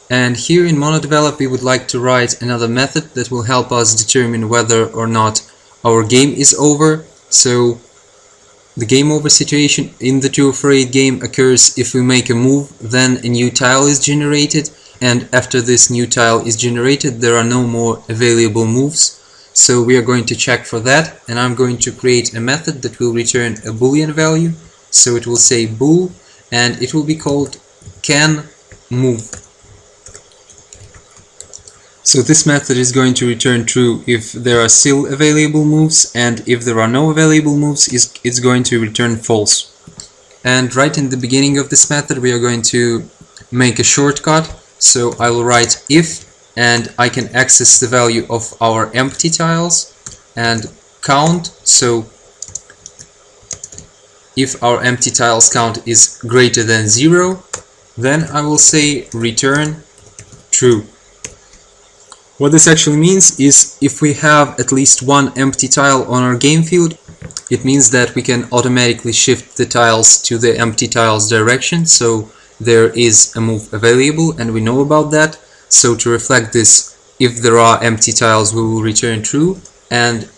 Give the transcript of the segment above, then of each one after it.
And here in MonoDevelop we would like to write another method that will help us determine whether or not our game is over. So the game over situation in the 2 of 8 game occurs if we make a move, then a new tile is generated, and after this new tile is generated there are no more available moves. So we are going to check for that, and I'm going to create a method that will return a boolean value. So it will say bool, and it will be called canMove. So this method is going to return true if there are still available moves, and if there are no available moves, it's going to return false. And right in the beginning of this method we are going to make a shortcut. So I will write if, and I can access the value of our empty tiles, and count. So if our empty tiles count is greater than 0, then I will say return true. What this actually means is if we have at least one empty tile on our game field, it means that we can automatically shift the tiles to the empty tiles direction, so there is a move available and we know about that. So to reflect this, if there are empty tiles we will return true, and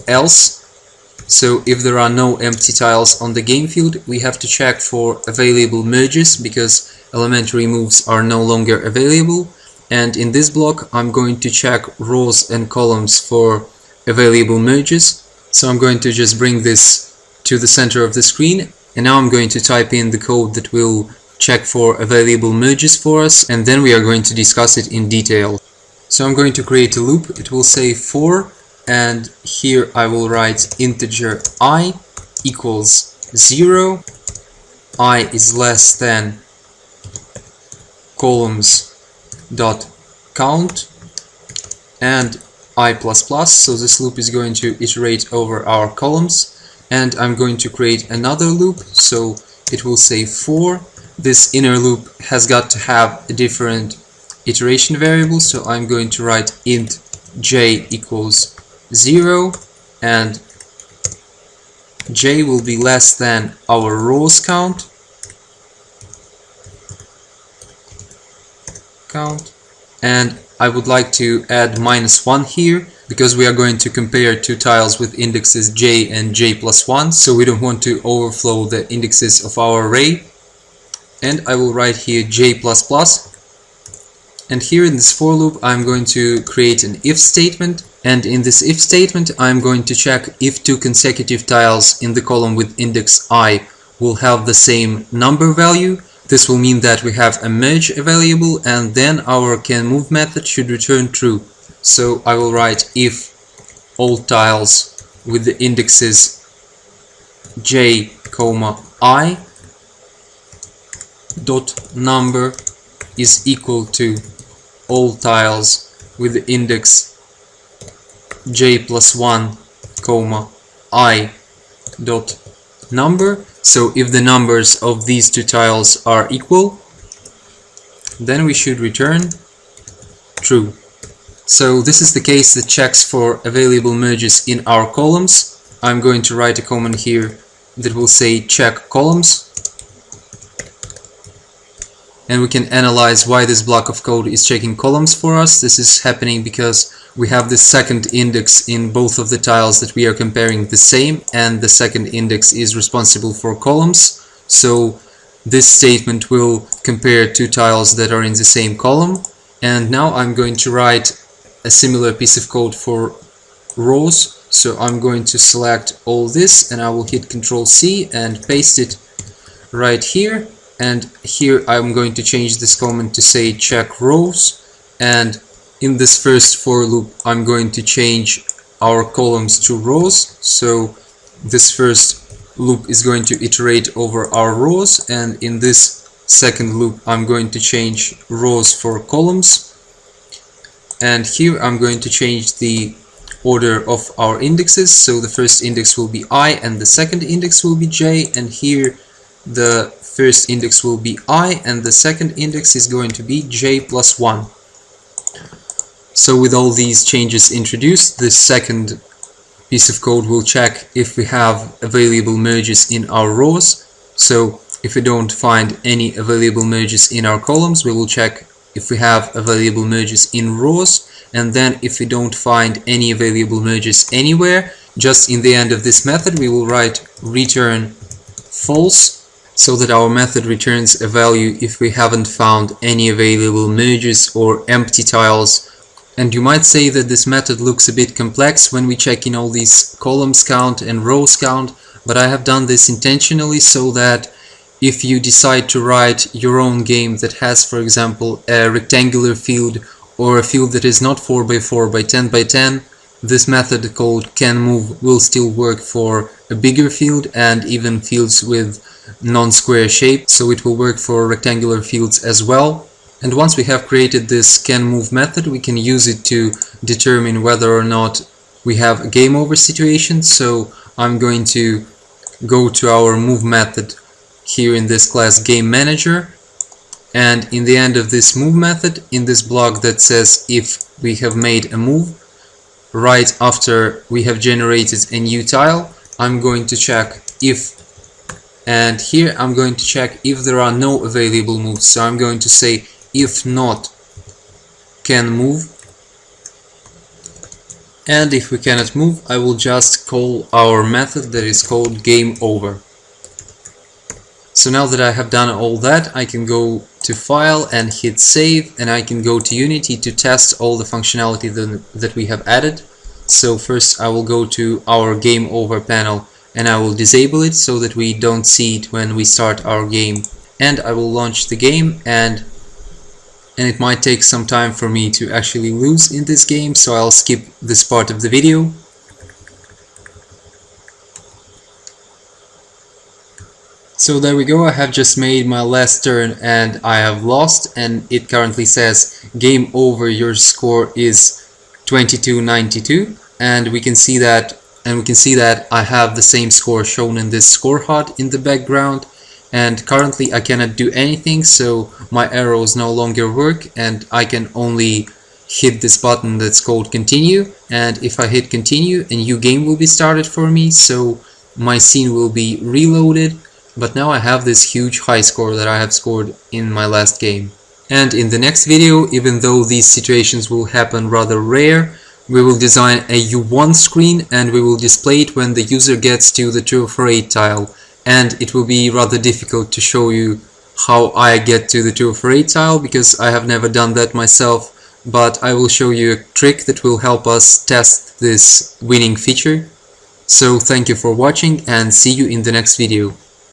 else. So if there are no empty tiles on the game field, we have to check for available merges because elementary moves are no longer available. And in this block I'm going to check rows and columns for available merges. So I'm going to just bring this to the center of the screen, and now I'm going to type in the code that will check for available merges for us, and then we are going to discuss it in detail. So I'm going to create a loop. It will say for, and here I will write integer I equals 0, I is less than columns dot count, and I++, so this loop is going to iterate over our columns. And I'm going to create another loop, so it will say for. This inner loop has got to have a different iteration variable, so I'm going to write int j equals 0, and j will be less than our rows count, and I would like to add -1 here because we are going to compare two tiles with indexes j and j+1, so we don't want to overflow the indexes of our array. And I will write here j++, and here in this for loop I'm going to create an if statement, and in this if statement I'm going to check if two consecutive tiles in the column with index I will have the same number value. This will mean that we have a merge available, and then our canMove method should return true. So I will write if all tiles with the indexes j, I dot number is equal to all tiles with the index j+1, I dot number. So if the numbers of these two tiles are equal, then we should return true. So this is the case that checks for available merges in our columns. I'm going to write a comment here that will say check columns, and we can analyze why this block of code is checking columns for us. This is happening because we have the second index in both of the tiles that we are comparing the same, and the second index is responsible for columns. So this statement will compare two tiles that are in the same column. And now I'm going to write a similar piece of code for rows. So I'm going to select all this, and I will hit Ctrl+C and paste it right here. And here I'm going to change this comment to say check rows, and in this first for loop I'm going to change our columns to rows. So this first loop is going to iterate over our rows, and in this second loop I'm going to change rows for columns, and here I'm going to change the order of our indexes. So the first index will be I and the second index will be j, and here the first index will be I and the second index is going to be j+1. So with all these changes introduced, this second piece of code will check if we have available merges in our rows. So if we don't find any available merges in our columns, we will check if we have available merges in rows, and then if we don't find any available merges anywhere, just in the end of this method we will write return false, so that our method returns a value if we haven't found any available merges or empty tiles. And you might say that this method looks a bit complex when we check in all these columns count and rows count, but I have done this intentionally so that if you decide to write your own game that has, for example, a rectangular field or a field that is not 4x4 by 10x10, this method called canMove will still work for a bigger field and even fields with non-square shape, so it will work for rectangular fields as well. And once we have created this canMove method, we can use it to determine whether or not we have a game over situation. So I'm going to go to our move method here in this class game manager, and in the end of this move method, in this block that says if we have made a move, right after we have generated a new tile, I'm going to check if, and here I'm going to check if there are no available moves. So I'm going to say if not canMove, and if we cannot move, I will just call our method that is called gameOver. So now that I have done all that, I can go to File and hit Save, and I can go to Unity to test all the functionality that we have added. So first I will go to our gameOver panel and I will disable it so that we don't see it when we start our game. And I will launch the game, and it might take some time for me to actually lose in this game, so I'll skip this part of the video. So there we go, I have just made my last turn and I have lost, and it currently says game over, your score is 2292, and we can see that I have the same score shown in this score HUD in the background. And currently I cannot do anything, so my arrows no longer work and I can only hit this button that's called continue, and if I hit continue a new game will be started for me, so my scene will be reloaded. But now I have this huge high score that I have scored in my last game. And in the next video, even though these situations will happen rather rare, we will design a U1 screen and we will display it when the user gets to the 2/8 tile. And it will be rather difficult to show you how I get to the 2/8 tile, because I have never done that myself, but I will show you a trick that will help us test this winning feature. So thank you for watching and see you in the next video.